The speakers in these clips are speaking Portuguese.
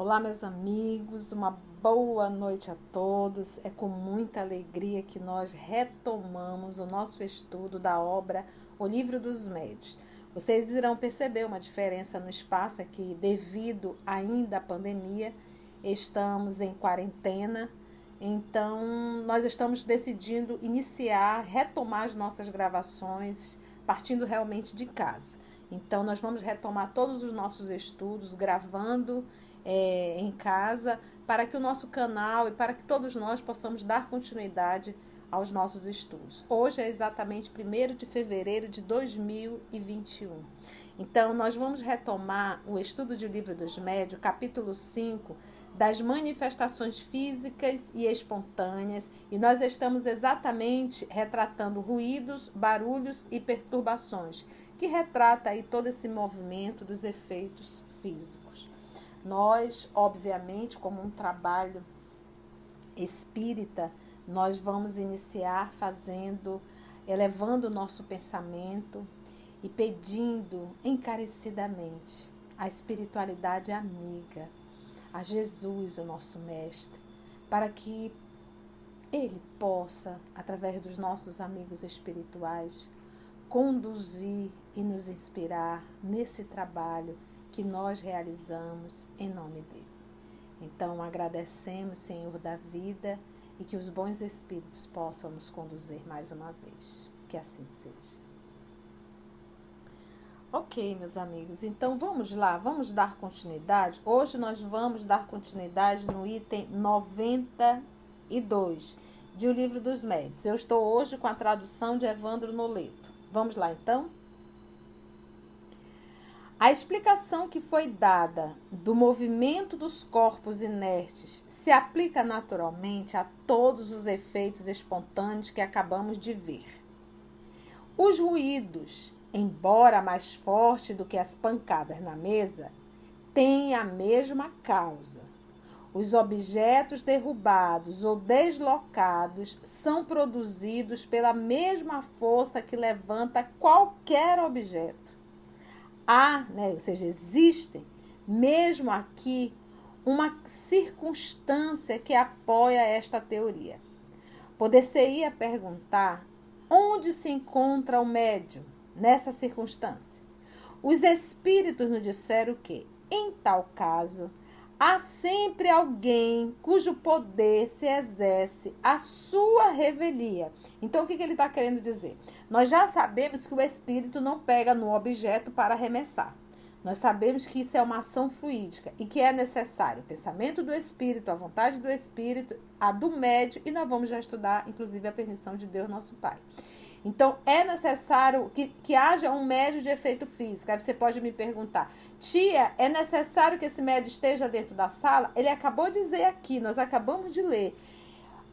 Olá, meus amigos, uma boa noite a todos. É com muita alegria que nós retomamos o nosso estudo da obra O Livro dos Médios. Vocês irão perceber uma diferença no espaço aqui, devido ainda à pandemia, estamos em quarentena, então nós estamos decidindo retomar as nossas gravações, partindo realmente de casa. Então, nós vamos retomar todos os nossos estudos, gravando em casa, para que o nosso canal e para que todos nós possamos dar continuidade aos nossos estudos. Hoje é exatamente 1º de fevereiro de 2021. Então, nós vamos retomar o estudo do Livro dos Médios, capítulo 5, das manifestações físicas e espontâneas, e nós estamos exatamente retratando ruídos, barulhos e perturbações, que retrata aí todo esse movimento dos efeitos físicos. Nós, obviamente, como um trabalho espírita, nós vamos iniciar elevando o nosso pensamento e pedindo encarecidamente a espiritualidade amiga, a Jesus, o nosso mestre, para que ele possa, através dos nossos amigos espirituais, conduzir e nos inspirar nesse trabalho que nós realizamos em nome dele. Então, agradecemos, Senhor da vida, e que os bons espíritos possam nos conduzir mais uma vez. Que assim seja. Ok, meus amigos, então vamos lá, vamos dar continuidade. Hoje nós vamos dar continuidade no item 92 de O Livro dos Médios. Eu estou hoje com a tradução de Evandro Noleto. Vamos lá, então? A explicação que foi dada do movimento dos corpos inertes se aplica naturalmente a todos os efeitos espontâneos que acabamos de ver. Os ruídos, embora mais fortes do que as pancadas na mesa, têm a mesma causa. Os objetos derrubados ou deslocados são produzidos pela mesma força que levanta qualquer objeto. Ou seja, existe, mesmo aqui, uma circunstância que apoia esta teoria. Poder-se-ia perguntar onde se encontra o médium nessa circunstância. Os espíritos nos disseram que, em tal caso, há sempre alguém cujo poder se exerce a sua revelia. Então, o que ele está querendo dizer? Nós já sabemos que o espírito não pega no objeto para arremessar. Nós sabemos que isso é uma ação fluídica e que é necessário o pensamento do espírito, a vontade do espírito, a do médium, e nós vamos já estudar, inclusive, a permissão de Deus, nosso Pai. Então, é necessário que haja um médium de efeito físico. Aí você pode me perguntar, tia, é necessário que esse médium esteja dentro da sala? Ele acabou de dizer aqui, nós acabamos de ler.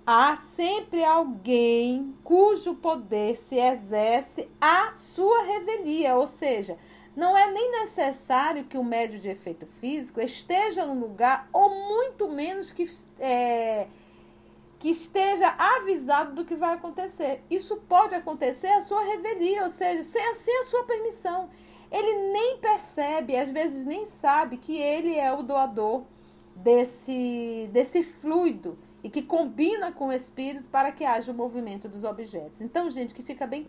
Há sempre alguém cujo poder se exerce à sua revelia, ou seja, não é nem necessário que o médium de efeito físico esteja no lugar, ou muito menos que esteja avisado do que vai acontecer. Isso pode acontecer à sua revelia, ou seja, sem a sua permissão. Ele nem percebe, às vezes nem sabe que ele é o doador desse fluido e que combina com o espírito para que haja o movimento dos objetos. Então, gente, que fica bem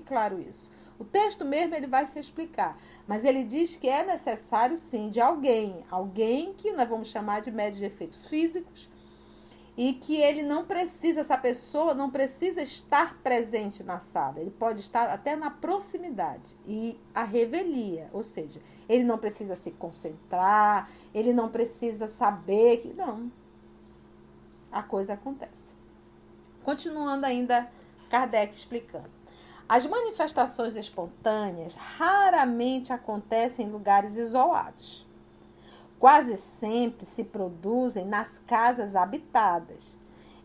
claro isso. O texto mesmo ele vai se explicar, mas ele diz que é necessário sim de alguém que nós vamos chamar de médium de efeitos físicos, e que essa pessoa não precisa estar presente na sala, ele pode estar até na proximidade. E a revelia, ou seja, ele não precisa se concentrar, ele não precisa saber que não, a coisa acontece. Continuando ainda, Kardec explicando. As manifestações espontâneas raramente acontecem em lugares isolados. Quase sempre se produzem nas casas habitadas,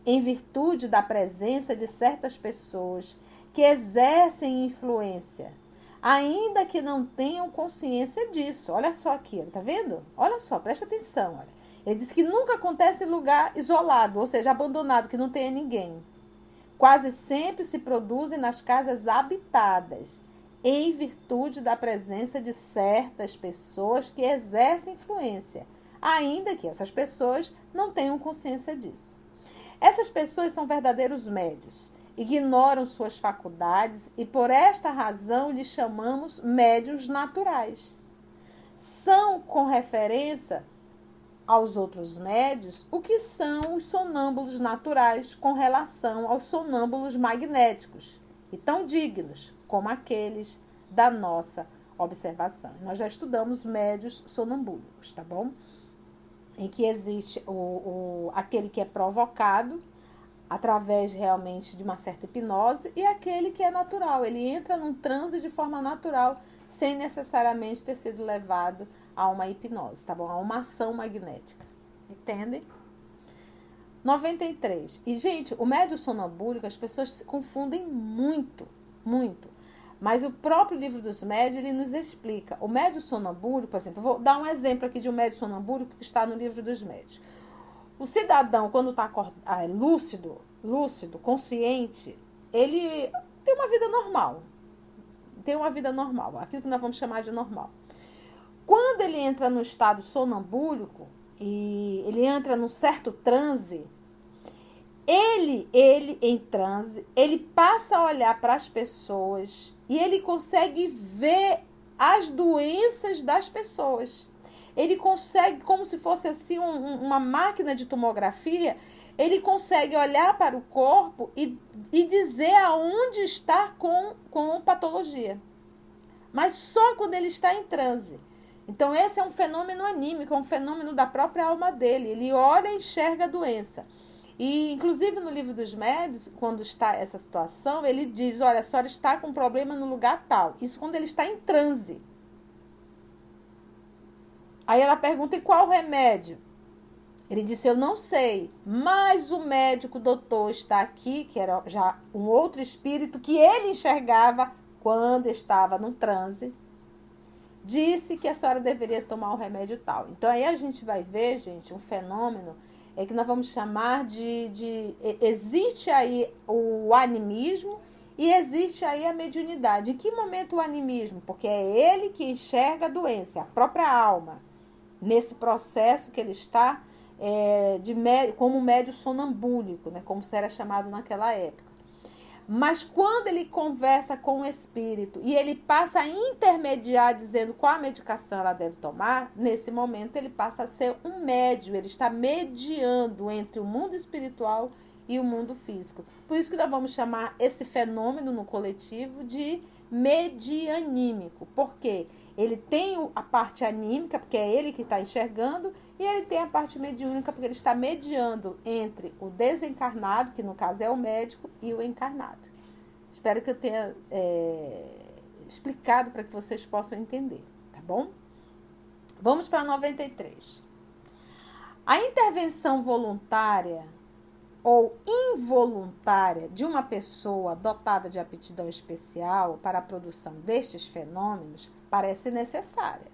em virtude da presença de certas pessoas que exercem influência, ainda que não tenham consciência disso. Olha só aqui, tá vendo? Olha só, presta atenção. Olha. Ele diz que nunca acontece em lugar isolado, ou seja, abandonado, que não tenha ninguém. Quase sempre se produzem nas casas habitadas, em virtude da presença de certas pessoas que exercem influência, ainda que essas pessoas não tenham consciência disso. Essas pessoas são verdadeiros médios, ignoram suas faculdades e por esta razão lhes chamamos médios naturais. São, com referência aos outros médios, o que são os sonâmbulos naturais com relação aos sonâmbulos magnéticos, e tão dignos como aqueles da nossa observação. Nós já estudamos médios sonambúlicos, tá bom? Em que existe aquele que é provocado através realmente de uma certa hipnose e aquele que é natural. Ele entra num transe de forma natural, sem necessariamente ter sido levado a uma hipnose, tá bom? A uma ação magnética. Entendem? 93. E, gente, o médio sonambúlico, as pessoas se confundem muito, muito. Mas o próprio livro dos médios, ele nos explica. O médio sonambúlico, por exemplo, eu vou dar um exemplo aqui de um médio sonambúlico que está no livro dos médios. O cidadão, quando está lúcido, consciente, ele tem uma vida normal. Tem uma vida normal, aquilo que nós vamos chamar de normal. Quando ele entra no estado sonambúlico, e ele entra num certo transe, ele em transe, ele passa a olhar para as pessoas e ele consegue ver as doenças das pessoas. Ele consegue, como se fosse assim uma máquina de tomografia, ele consegue olhar para o corpo e dizer aonde está com patologia. Mas só quando ele está em transe. Então, esse é um fenômeno anímico, é um fenômeno da própria alma dele. Ele olha e enxerga a doença. E, inclusive, no livro dos médios, quando está essa situação, ele diz, olha, a senhora está com um problema no lugar tal. Isso quando ele está em transe. Aí ela pergunta, e qual o remédio? Ele disse, eu não sei, mas o médico, o doutor, está aqui, que era já um outro espírito que ele enxergava quando estava no transe, disse que a senhora deveria tomar um remédio tal. Então, aí a gente vai ver, gente, um fenômeno que nós vamos chamar existe aí o animismo e existe aí a mediunidade. Em que momento o animismo? Porque é ele que enxerga a doença, a própria alma, nesse processo que ele está como médio sonambúlico, né, como era chamado naquela época. Mas quando ele conversa com o espírito e ele passa a intermediar dizendo qual a medicação ela deve tomar, nesse momento ele passa a ser um médio, ele está mediando entre o mundo espiritual e o mundo físico. Por isso que nós vamos chamar esse fenômeno no coletivo de medianímico. Por quê? Ele tem a parte anímica, porque é ele que está enxergando, e ele tem a parte mediúnica, porque ele está mediando entre o desencarnado, que no caso é o médico, e o encarnado. Espero que eu tenha explicado para que vocês possam entender, tá bom? Vamos para 93. A intervenção voluntária ou involuntária de uma pessoa dotada de aptidão especial para a produção destes fenômenos parece necessária,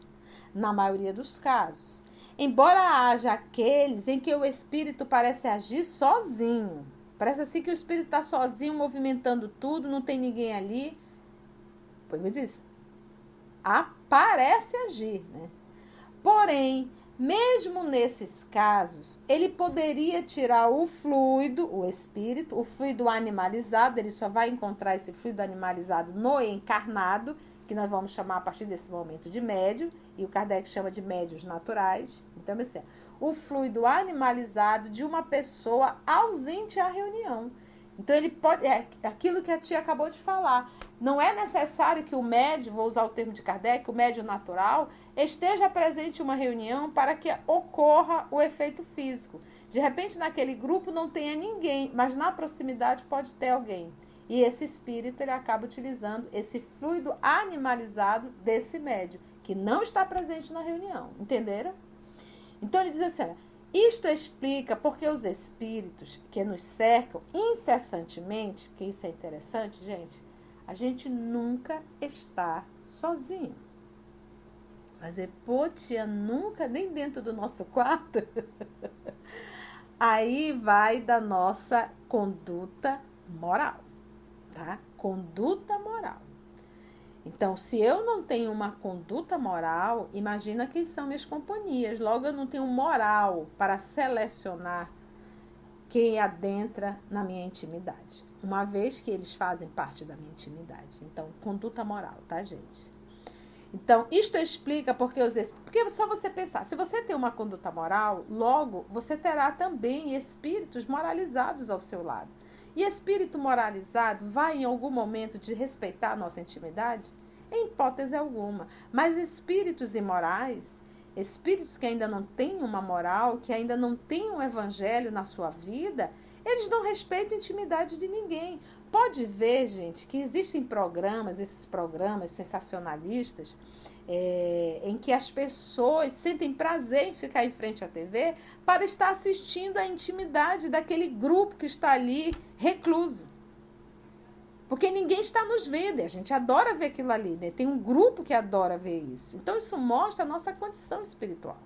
na maioria dos casos, embora haja aqueles em que o espírito parece agir sozinho. Parece assim que o espírito está sozinho, movimentando tudo, não tem ninguém ali. Pois me diz, parece agir, né? Porém, mesmo nesses casos, ele poderia tirar o fluido, o espírito, o fluido animalizado, ele só vai encontrar esse fluido animalizado no encarnado, que nós vamos chamar a partir desse momento de médio, e o Kardec chama de médios naturais. Então, assim, o fluido animalizado de uma pessoa ausente à reunião. Então, ele pode, aquilo que a tia acabou de falar, não é necessário que o médio, vou usar o termo de Kardec, o médio natural, esteja presente em uma reunião para que ocorra o efeito físico. De repente, naquele grupo não tenha ninguém, mas na proximidade pode ter alguém. E esse espírito, ele acaba utilizando esse fluido animalizado desse médio, que não está presente na reunião. Entenderam? Então, ele diz assim, isto explica porque os espíritos que nos cercam incessantemente, porque isso é interessante, gente, a gente nunca está sozinho. Mas pô, tia, nunca, nem dentro do nosso quarto. Aí vai da nossa conduta moral, tá? Conduta moral. Então, se eu não tenho uma conduta moral, imagina quem são minhas companhias. Logo, eu não tenho moral para selecionar quem adentra na minha intimidade, uma vez que eles fazem parte da minha intimidade. Então, conduta moral, tá, gente? Então, isto explica porque é só você pensar, se você tem uma conduta moral, logo você terá também espíritos moralizados ao seu lado. E espírito moralizado vai em algum momento desrespeitar a nossa intimidade? Em hipótese alguma. Mas espíritos imorais, espíritos que ainda não têm uma moral, que ainda não têm um evangelho na sua vida, eles não respeitam a intimidade de ninguém. Pode ver, gente, que existem programas, esses programas sensacionalistas, em que as pessoas sentem prazer em ficar em frente à TV para estar assistindo a intimidade daquele grupo que está ali recluso. Porque ninguém está nos vendo, a gente adora ver aquilo ali, né? Tem um grupo que adora ver isso. Então, isso mostra a nossa condição espiritual.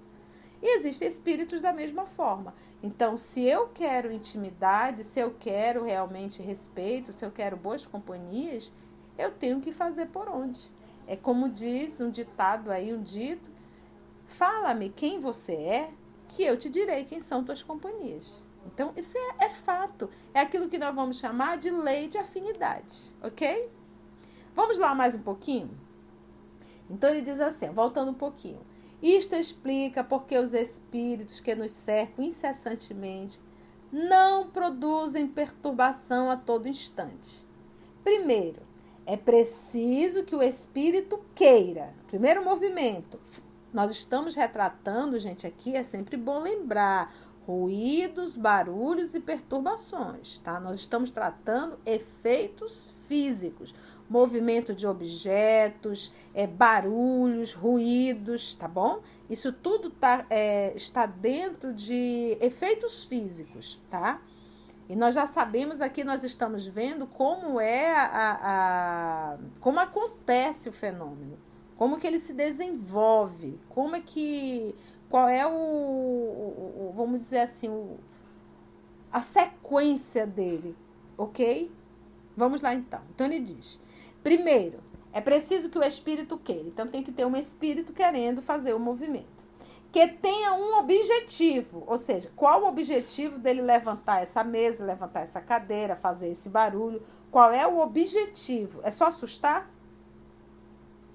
E existem espíritos da mesma forma. Então, se eu quero intimidade, se eu quero realmente respeito, se eu quero boas companhias, eu tenho que fazer por onde? É como diz um ditado aí, um dito: fala-me quem você é, que eu te direi quem são tuas companhias. Então, isso é fato. É aquilo que nós vamos chamar de lei de afinidade, ok? Vamos lá mais um pouquinho? Então, ele diz assim, voltando um pouquinho. Isto explica porque os espíritos que nos cercam incessantemente não produzem perturbação a todo instante. Primeiro, é preciso que o espírito queira. Primeiro movimento. Nós estamos retratando, gente, aqui é sempre bom lembrar, ruídos, barulhos e perturbações, tá? Nós estamos tratando efeitos físicos, movimento de objetos, barulhos, ruídos, tá bom? Isso tudo está dentro de efeitos físicos, tá? E nós já sabemos aqui, nós estamos vendo como como acontece o fenômeno, como que ele se desenvolve, qual é vamos dizer assim, a sequência dele, ok? Vamos lá então. Então ele diz, primeiro, é preciso que o espírito queira. Então tem que ter um espírito querendo fazer o movimento. Que tenha um objetivo, ou seja, qual o objetivo dele levantar essa mesa, levantar essa cadeira, fazer esse barulho? Qual é o objetivo? É só assustar?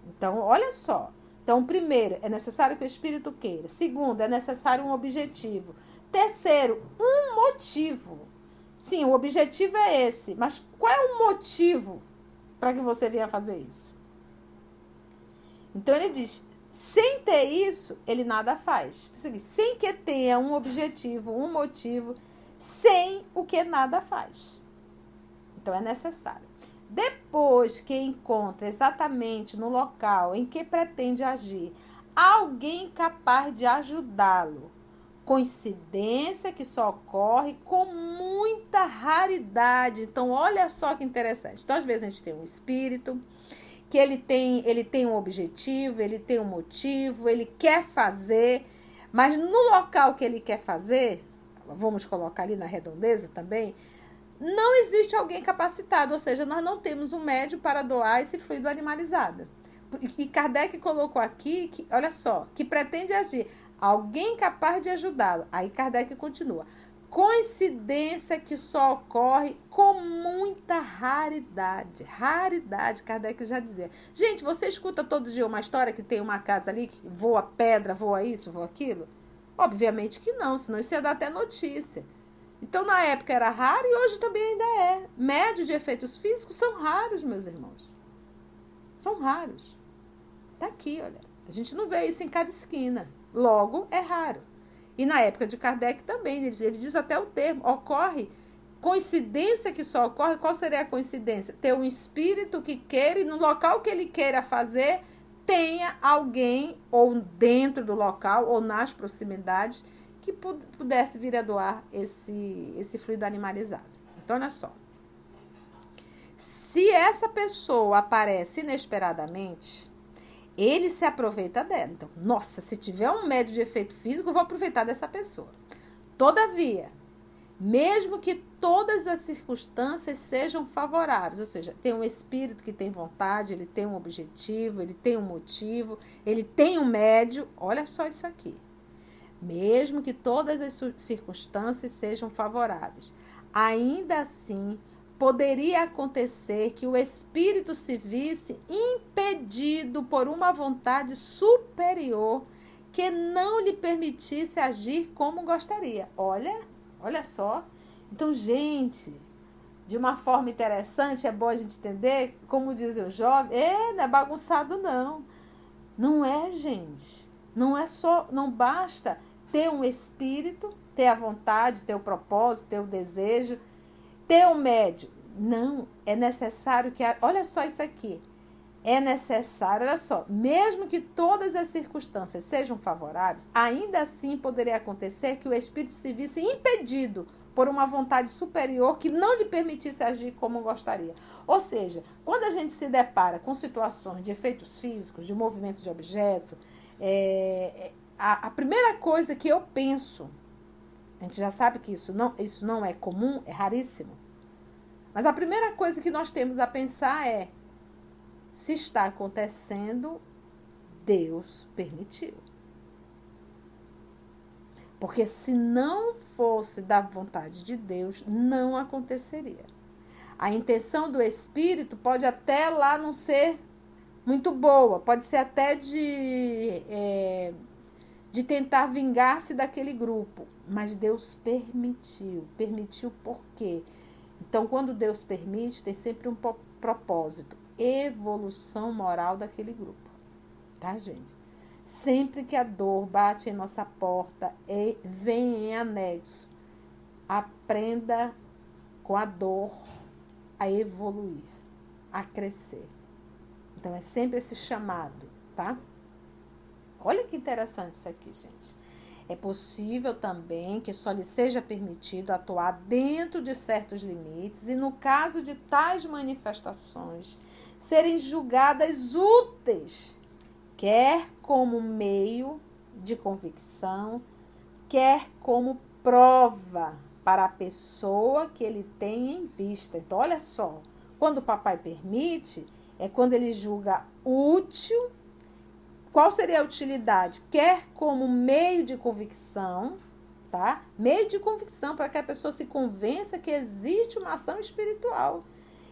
Então, olha só. Então, primeiro, é necessário que o espírito queira. Segundo, é necessário um objetivo. Terceiro, um motivo. Sim, o objetivo é esse, mas qual é o motivo para que você venha fazer isso? Então, ele diz, sem ter isso, ele nada faz. Sem que tenha um objetivo, um motivo, sem o que nada faz. Então, é necessário. Depois que encontra exatamente no local em que pretende agir alguém capaz de ajudá-lo, coincidência que só ocorre com muita raridade. Então, olha só que interessante. Então, às vezes a gente tem um espírito que ele tem um objetivo, ele tem um motivo, ele quer fazer, mas no local que ele quer fazer, vamos colocar ali na redondeza também, não existe alguém capacitado, ou seja, nós não temos um médium para doar esse fluido animalizado. E Kardec colocou aqui, olha só, que pretende agir alguém capaz de ajudá-lo. Aí Kardec continua. Coincidência que só ocorre com muita raridade. Raridade, Kardec já dizia. Gente, você escuta todo dia uma história que tem uma casa ali que voa pedra, voa isso, voa aquilo? Obviamente que não, senão isso ia dar até notícia. Então, na época era raro e hoje também ainda é. Médio de efeitos físicos são raros, meus irmãos. São raros. Tá aqui, olha. A gente não vê isso em cada esquina. Logo, é raro. E na época de Kardec também, ele diz até o termo, ocorre, coincidência que só ocorre, qual seria a coincidência? Ter um espírito que queira e no local que ele queira fazer, tenha alguém, ou dentro do local, ou nas proximidades, que pudesse vir a doar esse fluido animalizado. Então, olha só. Se essa pessoa aparece inesperadamente, ele se aproveita dela. Então, nossa, se tiver um médio de efeito físico, eu vou aproveitar dessa pessoa. Todavia, mesmo que todas as circunstâncias sejam favoráveis, ou seja, tem um espírito que tem vontade, ele tem um objetivo, ele tem um motivo, ele tem um médio, olha só isso aqui. Mesmo que todas as circunstâncias sejam favoráveis, ainda assim poderia acontecer que o espírito se visse impedido por uma vontade superior que não lhe permitisse agir como gostaria. Olha só. Então, gente, de uma forma interessante, é bom a gente entender, como dizem os jovens, não é bagunçado não. Não é, gente. Não basta ter um espírito, ter a vontade, ter o propósito, ter o desejo, ter um médio. Não, é necessário que... Olha só isso aqui. É necessário, olha só, mesmo que todas as circunstâncias sejam favoráveis, ainda assim poderia acontecer que o espírito se visse impedido por uma vontade superior que não lhe permitisse agir como gostaria. Ou seja, quando a gente se depara com situações de efeitos físicos, de movimento de objetos, a primeira coisa que eu penso, a gente já sabe que isso não é comum, é raríssimo, mas a primeira coisa que nós temos a pensar é: se está acontecendo, Deus permitiu. Porque se não fosse da vontade de Deus, não aconteceria. A intenção do Espírito pode até lá não ser muito boa, pode ser até de tentar vingar-se daquele grupo, mas Deus permitiu. Permitiu por quê? Então, quando Deus permite, tem sempre um propósito: evolução moral daquele grupo, tá, gente? Sempre que a dor bate em nossa porta, vem em anexo: aprenda com a dor a evoluir, a crescer. Então, é sempre esse chamado, tá? Olha que interessante isso aqui, gente. É possível também que só lhe seja permitido atuar dentro de certos limites e, no caso de tais manifestações, serem julgadas úteis, quer como meio de convicção, quer como prova para a pessoa que ele tem em vista. Então, olha só, quando o papai permite, é quando ele julga útil. Qual seria a utilidade? Quer como meio de convicção, tá? Meio de convicção para que a pessoa se convença que existe uma ação espiritual.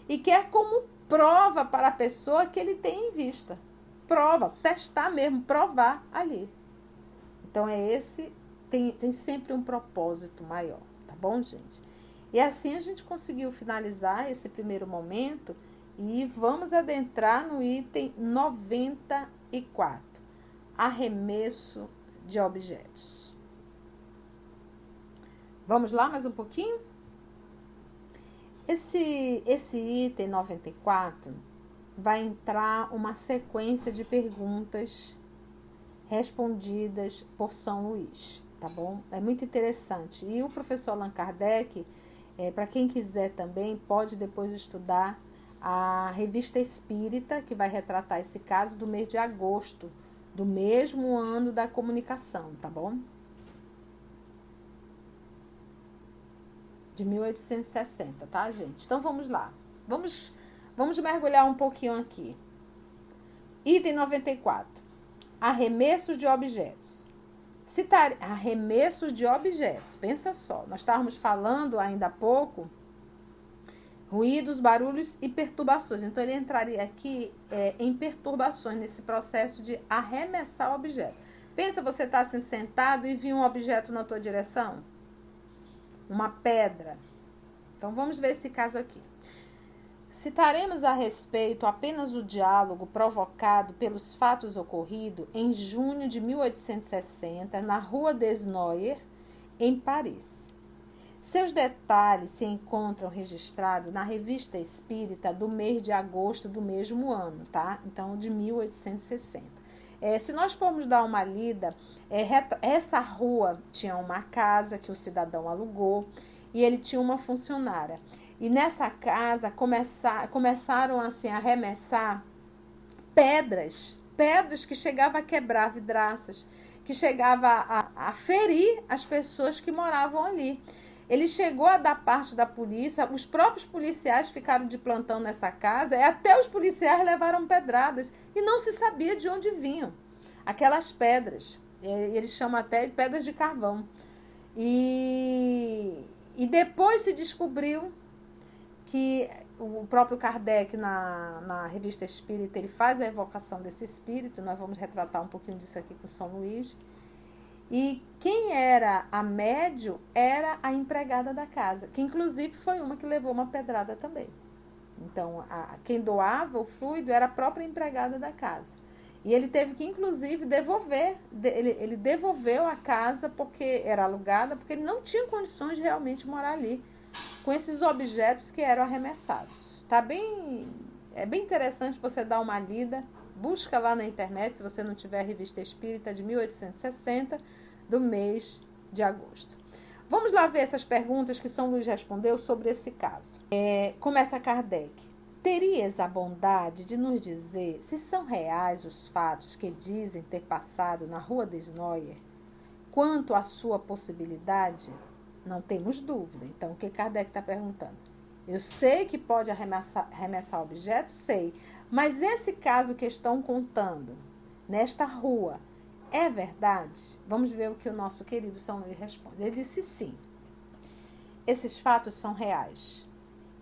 E quer como prova para a pessoa que ele tem em vista. Prova, testar mesmo, provar ali. Então, tem sempre um propósito maior, tá bom, gente? E assim a gente conseguiu finalizar esse primeiro momento e vamos adentrar no item 94, arremesso de objetos. Vamos lá mais um pouquinho? Esse item 94 vai entrar uma sequência de perguntas respondidas por São Luís, tá bom? É muito interessante. E o professor Allan Kardec, para quem quiser também, pode depois estudar a Revista Espírita, que vai retratar esse caso do mês de agosto, do mesmo ano da comunicação, tá bom? De 1860, tá, gente? Então, vamos lá. Vamos mergulhar um pouquinho aqui. Item 94. Arremessos de objetos. Arremessos de objetos. Pensa só, nós estávamos falando ainda há pouco ruídos, barulhos e perturbações. Então, ele entraria aqui em perturbações, nesse processo de arremessar objeto. Pensa, você está assim sentado e viu um objeto na tua direção? Uma pedra. Então, vamos ver esse caso aqui. Citaremos a respeito apenas o diálogo provocado pelos fatos ocorridos em junho de 1860, na Rua des Noyer, em Paris. Seus detalhes se encontram registrados na Revista Espírita do mês de agosto do mesmo ano, tá? Então, de 1860. Se nós formos dar uma lida, essa rua tinha uma casa que o cidadão alugou e ele tinha uma funcionária. E nessa casa começaram assim, a arremessar pedras que chegavam a quebrar vidraças, que chegavam a ferir as pessoas que moravam ali. Ele chegou a dar parte da polícia, os próprios policiais ficaram de plantão nessa casa, e até os policiais levaram pedradas, e não se sabia de onde vinham aquelas pedras. Eles chamam até de pedras de carvão. E depois se descobriu que o próprio Kardec, na Revista Espírita, ele faz a evocação desse espírito. Nós vamos retratar um pouquinho disso aqui com São Luís. E quem era a médium era a empregada da casa, que inclusive foi uma que levou uma pedrada também. Então, quem doava o fluido era a própria empregada da casa. E ele teve que, inclusive, devolver. Ele devolveu a casa porque era alugada, porque ele não tinha condições de realmente morar ali com esses objetos que eram arremessados. É bem interessante você dar uma lida. Busca lá na internet, se você não tiver a Revista Espírita de 1860, do mês de agosto. Vamos lá ver essas perguntas que São Luís respondeu sobre esse caso. Começa Kardec. Terias a bondade de nos dizer se são reais os fatos que dizem ter passado na Rua des Noyer? Quanto à sua possibilidade, não temos dúvida. Então, o que Kardec está perguntando? Eu sei que pode arremessar objetos, sei. Mas esse caso que estão contando, nesta rua, é verdade? Vamos ver o que o nosso querido São Luís responde. Ele disse sim. Esses fatos são reais,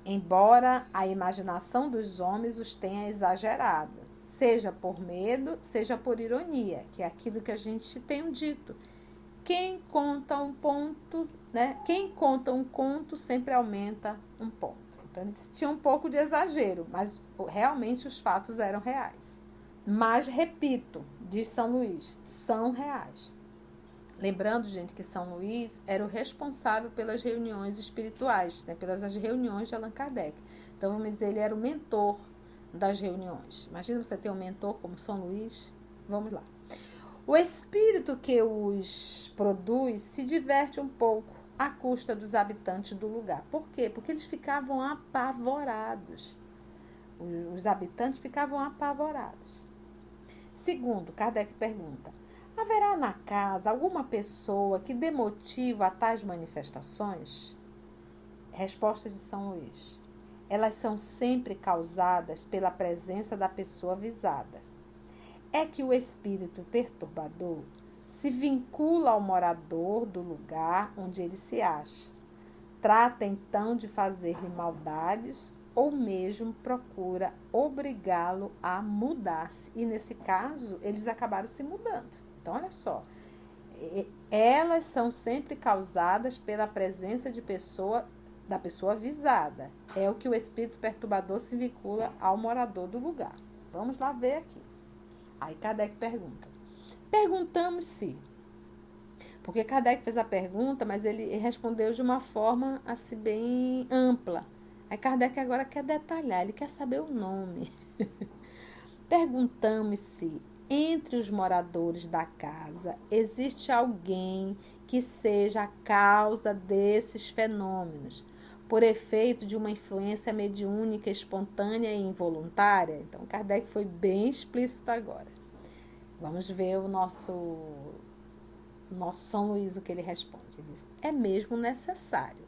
embora a imaginação dos homens os tenha exagerado, seja por medo, seja por ironia, que é aquilo que a gente tem dito. Quem conta um conto sempre aumenta um ponto. Então, tinha um pouco de exagero, mas realmente os fatos eram reais. Mas, repito, diz São Luís, são reais. Lembrando, gente, que São Luís era o responsável pelas reuniões espirituais, pelas reuniões de Allan Kardec. Então, vamos dizer, ele era o mentor das reuniões. Imagina você ter um mentor como São Luís. Vamos lá. O espírito que os produz se diverte um pouco à custa dos habitantes do lugar. Por quê? Porque eles ficavam apavorados. Os habitantes ficavam apavorados. Segundo, Kardec pergunta, haverá na casa alguma pessoa que dê motivo a tais manifestações? Resposta de São Luís. Elas são sempre causadas pela presença da pessoa avisada. É que o espírito perturbador se vincula ao morador do lugar onde ele se acha. Trata então de fazer-lhe maldades ou mesmo procura obrigá-lo a mudar-se. E nesse caso, eles acabaram se mudando. Então, olha só. Elas são sempre causadas pela presença da pessoa avisada. É o que o espírito perturbador se vincula ao morador do lugar. Vamos lá ver aqui. Aí Kardec pergunta. Perguntamos se. Porque Kardec fez a pergunta, mas ele respondeu de uma forma assim bem ampla. Aí Kardec agora quer detalhar, ele quer saber o nome. Perguntamos se entre os moradores da casa existe alguém que seja a causa desses fenômenos, por efeito de uma influência mediúnica espontânea e involuntária. Então, Kardec foi bem explícito agora. Vamos ver o nosso São Luís, o que ele responde. Ele diz, é mesmo necessário,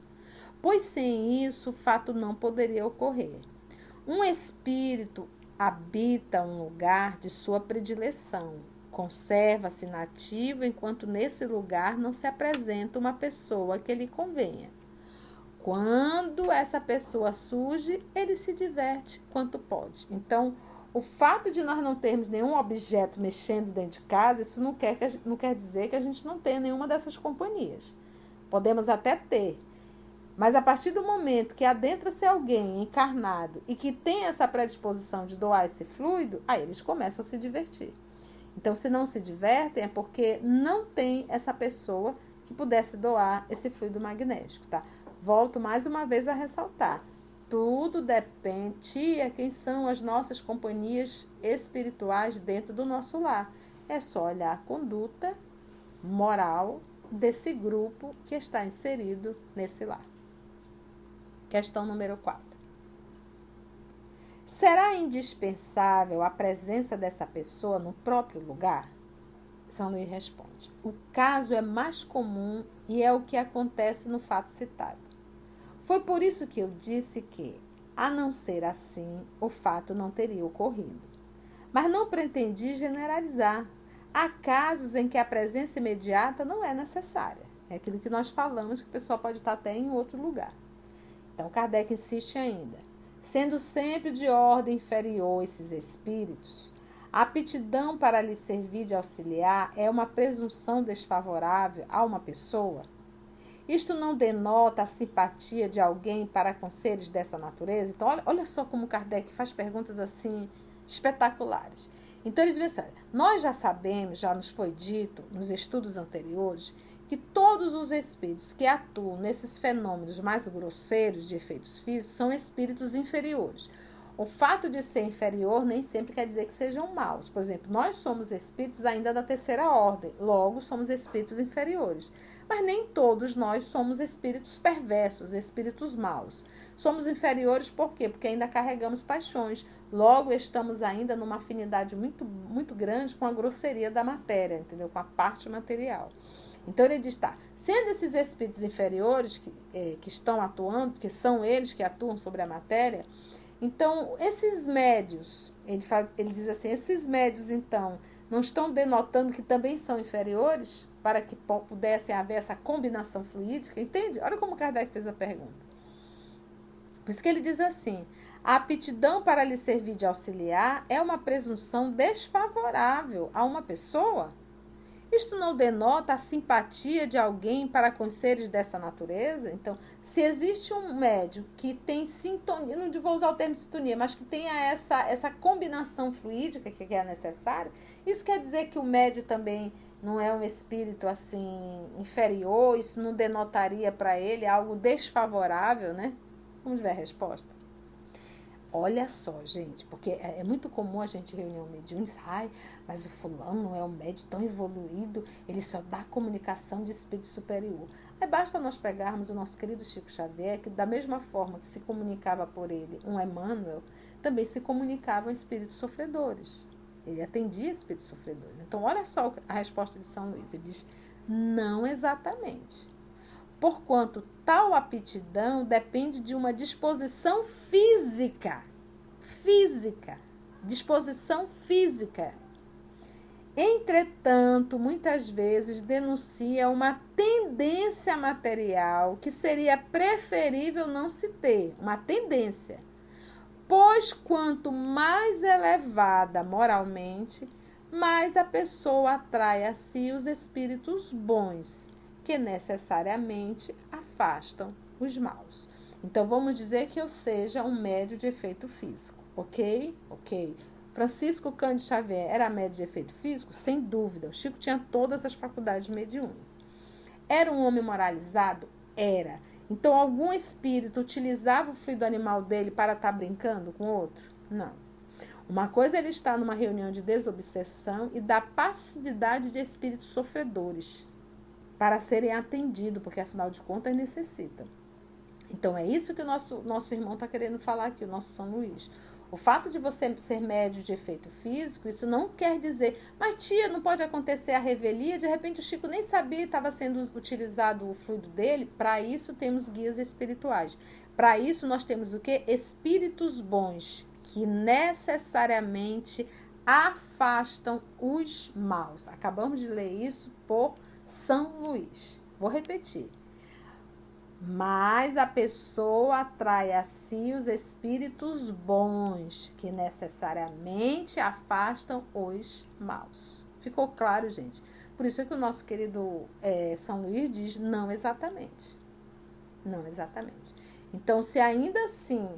pois sem isso o fato não poderia ocorrer. Um espírito habita um lugar de sua predileção, conserva-se inativo enquanto nesse lugar não se apresenta uma pessoa que lhe convenha. Quando essa pessoa surge, ele se diverte quanto pode. Então, o fato de nós não termos nenhum objeto mexendo dentro de casa, isso não quer dizer que a gente não tenha nenhuma dessas companhias. Podemos até ter. Mas a partir do momento que adentra-se alguém encarnado e que tem essa predisposição de doar esse fluido, aí eles começam a se divertir. Então, se não se divertem, é porque não tem essa pessoa que pudesse doar esse fluido magnético, tá? Volto mais uma vez a ressaltar. Tudo depende de quem são as nossas companhias espirituais dentro do nosso lar. É só olhar a conduta moral desse grupo que está inserido nesse lar. Questão número 4. Será indispensável a presença dessa pessoa no próprio lugar? São Luís responde. O caso é mais comum E é o que acontece no fato citado. Foi por isso que eu disse que, a não ser assim, o fato não teria ocorrido. Mas não pretendi generalizar. Há casos em que a presença imediata não é necessária. É aquilo que nós falamos, que o pessoal pode estar até em outro lugar. Então, Kardec insiste ainda. Sendo sempre de ordem inferior esses espíritos, a aptidão para lhe servir de auxiliar é uma presunção desfavorável a uma pessoa? Isto não denota a simpatia de alguém para com seres dessa natureza? Então, olha só como Kardec faz perguntas assim espetaculares. Então, eles dizem assim, nós já sabemos, já nos foi dito nos estudos anteriores, que todos os espíritos que atuam nesses fenômenos mais grosseiros de efeitos físicos são espíritos inferiores. O fato de ser inferior nem sempre quer dizer que sejam maus. Por exemplo, nós somos espíritos ainda da terceira ordem, logo somos espíritos inferiores. Mas nem todos nós somos espíritos perversos, espíritos maus. Somos inferiores por quê? Porque ainda carregamos paixões. Logo, estamos ainda numa afinidade muito, muito grande com a grosseria da matéria, entendeu? Com a parte material. Então, ele diz, tá, sendo esses espíritos inferiores que estão atuando, que são eles que atuam sobre a matéria, então, esses médios, ele diz assim, esses médios, então, não estão denotando que também são inferiores para que pudessem haver essa combinação fluídica, entende? Olha como Kardec fez a pergunta. Por isso que ele diz assim, a aptidão para lhe servir de auxiliar é uma presunção desfavorável a uma pessoa? Isto não denota a simpatia de alguém para com seres dessa natureza? Então, se existe um médium que tem sintonia, não vou usar o termo sintonia, mas que tenha essa combinação fluídica que é necessária, isso quer dizer que o médium também não é um espírito assim inferior, isso não denotaria para ele algo desfavorável, né? Vamos ver a resposta. Olha só, gente, porque é muito comum a gente reunião mediúnica, ai, mas o fulano não é um médium tão evoluído, ele só dá comunicação de espírito superior. Aí basta nós pegarmos o nosso querido Chico Xavier, que da mesma forma que se comunicava por ele um Emmanuel, também se comunicavam espíritos sofredores. Ele atendia espíritos sofredores. Então, olha só a resposta de São Luís. Ele diz, não exatamente. Porquanto tal aptidão depende de uma disposição física. Disposição física. Entretanto, muitas vezes denuncia uma tendência material que seria preferível não se ter. Uma tendência. Pois quanto mais elevada moralmente, mais a pessoa atrai a si os espíritos bons, que necessariamente afastam os maus. Então, vamos dizer que eu seja um médio de efeito físico, ok? Ok. Francisco Cândido Xavier era médio de efeito físico? Sem dúvida. O Chico tinha todas as faculdades mediúnicas. Era um homem moralizado? Era. Então, algum espírito utilizava o fluido animal dele para estar brincando com outro? Não. Uma coisa é ele estar numa reunião de desobsessão e da passividade de espíritos sofredores para serem atendidos, porque afinal de contas necessitam. Então é isso que o nosso irmão está querendo falar aqui, o nosso São Luís. O fato de você ser médio de efeito físico, isso não quer dizer, mas tia, não pode acontecer a revelia, de repente o Chico nem sabia que estava sendo utilizado o fluido dele. Para isso temos guias espirituais. Para isso nós temos o quê? Espíritos bons, que necessariamente afastam os maus. Acabamos de ler isso por São Luís. Vou repetir. Mas a pessoa atrai a si os espíritos bons, que necessariamente afastam os maus. Ficou claro, gente? Por isso é que o nosso querido São Luís diz não exatamente. Não exatamente. Então, se ainda assim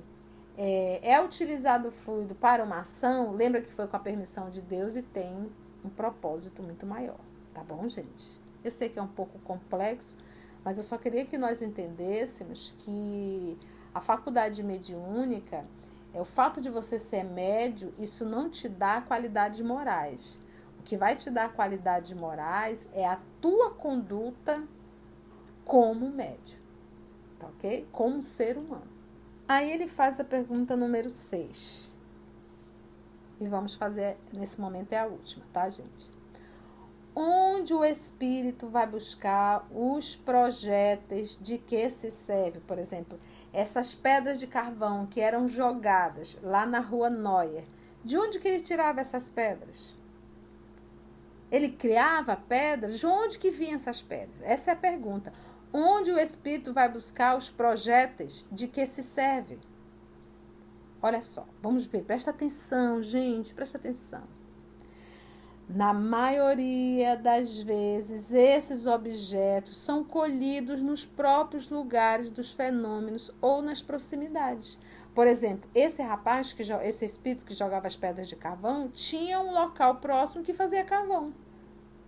é utilizado o fluido para uma ação, lembra que foi com a permissão de Deus e tem um propósito muito maior. Tá bom, gente? Eu sei que é um pouco complexo, mas eu só queria que nós entendêssemos que a faculdade mediúnica, o fato de você ser médio, isso não te dá qualidades morais. O que vai te dar qualidades morais é a tua conduta como médio, tá ok? Como ser humano. Aí ele faz a pergunta número 6. E vamos fazer, nesse momento é a última, tá, gente? onde o espírito vai buscar os projéteis de que se serve. Por exemplo, essas pedras de carvão que eram jogadas lá na rua Neuer, de onde que ele tirava essas pedras? Ele criava pedras? De onde que vinham essas pedras? Essa é a pergunta. Onde o espírito vai buscar os projéteis de que se serve? Olha só, vamos ver, presta atenção, gente, presta atenção. Na maioria das vezes, esses objetos são colhidos nos próprios lugares dos fenômenos ou nas proximidades. Por exemplo, esse rapaz, esse espírito que jogava as pedras de carvão, tinha um local próximo que fazia carvão.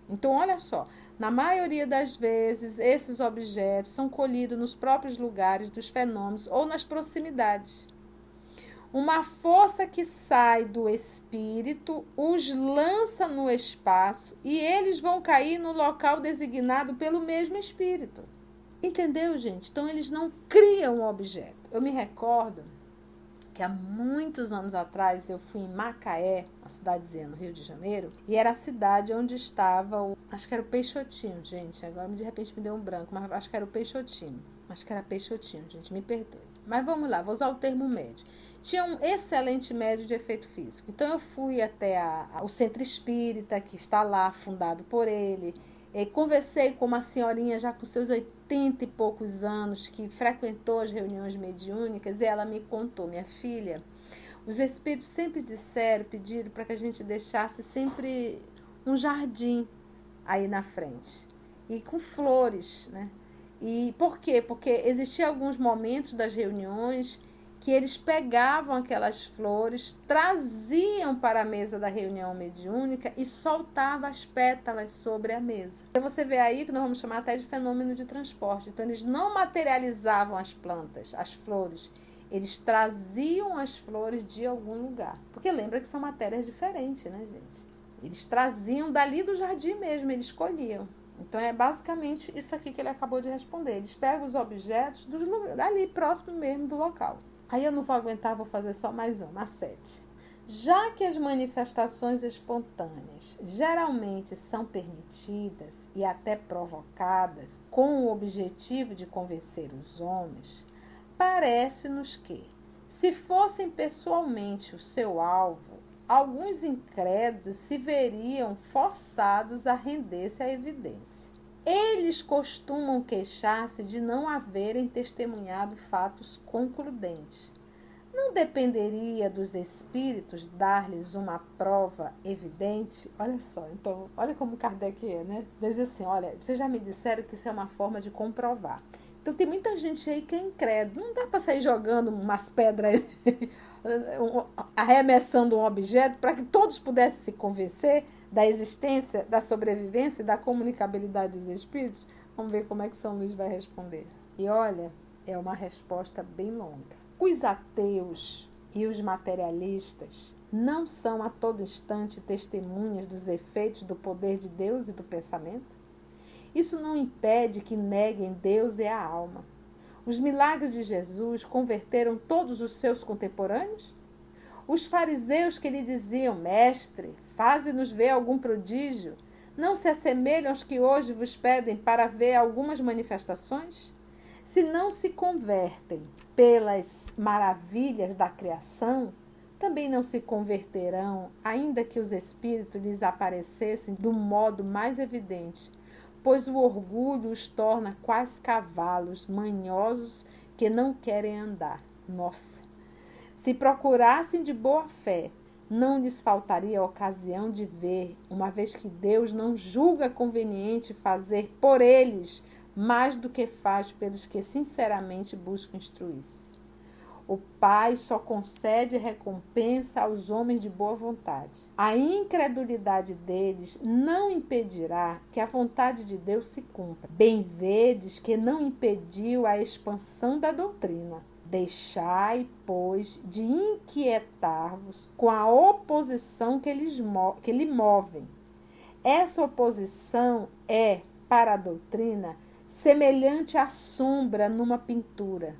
Então, olha só, na maioria das vezes, esses objetos são colhidos nos próprios lugares dos fenômenos ou nas proximidades. Uma força que sai do espírito os lança no espaço e eles vão cair no local designado pelo mesmo espírito. Entendeu, gente? Então, eles não criam um objeto. Eu me recordo que há muitos anos atrás eu fui em Macaé, uma cidadezinha no Rio de Janeiro, e era a cidade onde estava acho que era o Peixotinho, gente. Agora, de repente, me deu um branco, mas acho que era o Peixotinho. Acho que era Peixotinho, gente, me perdoe. Mas vamos lá, vou usar o termo médio. Tinha um excelente médio de efeito físico. Então, eu fui até o Centro Espírita, que está lá, fundado por ele. Conversei com uma senhorinha já com seus 80 e poucos anos, que frequentou as reuniões mediúnicas, e ela me contou: minha filha, os espíritos sempre pediram para que a gente deixasse sempre um jardim aí na frente, e com flores, né? E por quê? Porque existiam alguns momentos das reuniões que eles pegavam aquelas flores, traziam para a mesa da reunião mediúnica e soltavam as pétalas sobre a mesa. Então você vê aí que nós vamos chamar até de fenômeno de transporte. Então eles não materializavam as plantas, as flores, eles traziam as flores de algum lugar. Porque lembra que são matérias diferentes, né, gente? Eles traziam dali do jardim mesmo, eles colhiam. Então, é basicamente isso aqui que ele acabou de responder. Eles pegam os objetos dali, próximo mesmo do local. Aí eu não vou aguentar, vou fazer só mais uma, a 7. Já que as manifestações espontâneas geralmente são permitidas e até provocadas com o objetivo de convencer os homens, parece-nos que, se fossem pessoalmente o seu alvo, alguns incrédulos se veriam forçados a render-se à evidência. Eles costumam queixar-se de não haverem testemunhado fatos concludentes. Não dependeria dos espíritos dar-lhes uma prova evidente? Olha só, então, olha como Kardec é, né? Diz assim, olha, vocês já me disseram que isso é uma forma de comprovar. Então, tem muita gente aí que é incrédulo. Não dá para sair jogando umas pedras, arremessando um objeto para que todos pudessem se convencer da existência, da sobrevivência e da comunicabilidade dos espíritos. Vamos ver como é que São Luís vai responder. E olha, é uma resposta bem longa. Os ateus e os materialistas não são a todo instante testemunhas dos efeitos do poder de Deus e do pensamento? Isso não impede que neguem Deus e a alma. Os milagres de Jesus converteram todos os seus contemporâneos? Os fariseus que lhe diziam, mestre, faze-nos ver algum prodígio, não se assemelham aos que hoje vos pedem para ver algumas manifestações? Se não se convertem pelas maravilhas da criação, também não se converterão, ainda que os espíritos lhes aparecessem do modo mais evidente, pois o orgulho os torna quais cavalos manhosos que não querem andar. Nossa! Se procurassem de boa fé, não lhes faltaria a ocasião de ver, uma vez que Deus não julga conveniente fazer por eles mais do que faz pelos que sinceramente buscam instruir-se. O Pai só concede recompensa aos homens de boa vontade. A incredulidade deles não impedirá que a vontade de Deus se cumpra. Bem vedes que não impediu a expansão da doutrina. Deixai, pois, de inquietar-vos com a oposição que lhe movem. Essa oposição é, para a doutrina, semelhante à sombra numa pintura.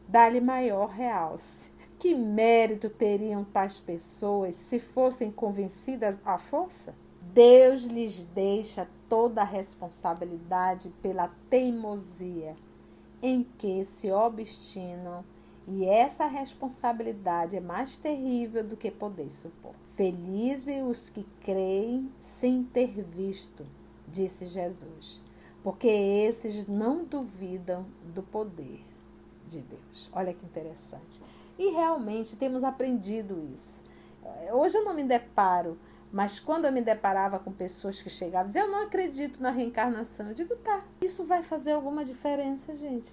Dá-lhe maior realce. Que mérito teriam tais pessoas se fossem convencidas à força? Deus lhes deixa toda a responsabilidade pela teimosia em que se obstinam, e essa responsabilidade é mais terrível do que poder supor. Felizes os que creem sem ter visto, disse Jesus, porque esses não duvidam do poder de Deus. Olha que interessante. E realmente temos aprendido isso. Hoje eu não me deparo, mas quando eu me deparava com pessoas que chegavam e diziam, eu não acredito na reencarnação, eu digo, tá, isso vai fazer alguma diferença, gente?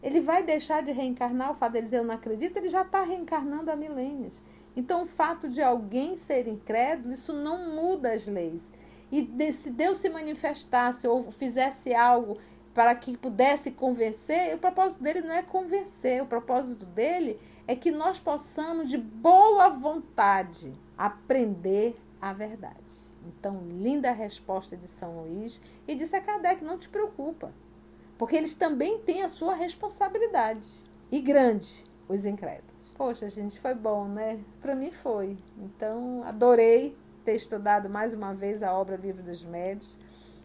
Ele vai deixar de reencarnar, o fato de dizer eu não acredito, ele já está reencarnando há milênios. Então o fato de alguém ser incrédulo, isso não muda as leis. E se Deus se manifestasse ou fizesse algo para que pudesse convencer, o propósito dele não é convencer, o propósito dele é que nós possamos de boa vontade aprender a verdade. Então, linda resposta de São Luís. E disse a Kardec, não te preocupa, porque eles também têm a sua responsabilidade. E grande, os incrédulos. Poxa, gente, foi bom, né? Para mim foi. Então, adorei ter estudado mais uma vez a obra Livro dos Médiuns.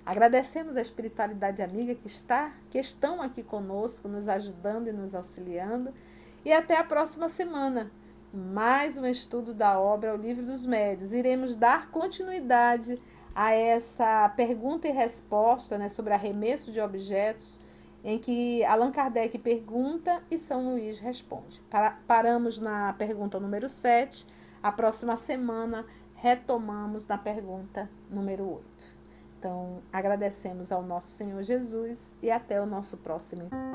Agradecemos a espiritualidade amiga que estão aqui conosco, nos ajudando e nos auxiliando. E até a próxima semana. Mais um estudo da obra O Livro dos Médiuns. Iremos dar continuidade a essa pergunta e resposta, né, sobre arremesso de objetos, em que Allan Kardec pergunta e São Luís responde. Paramos na pergunta número 7. A próxima semana retomamos na pergunta número 8. Então, agradecemos ao nosso Senhor Jesus e até o nosso próximo encontro.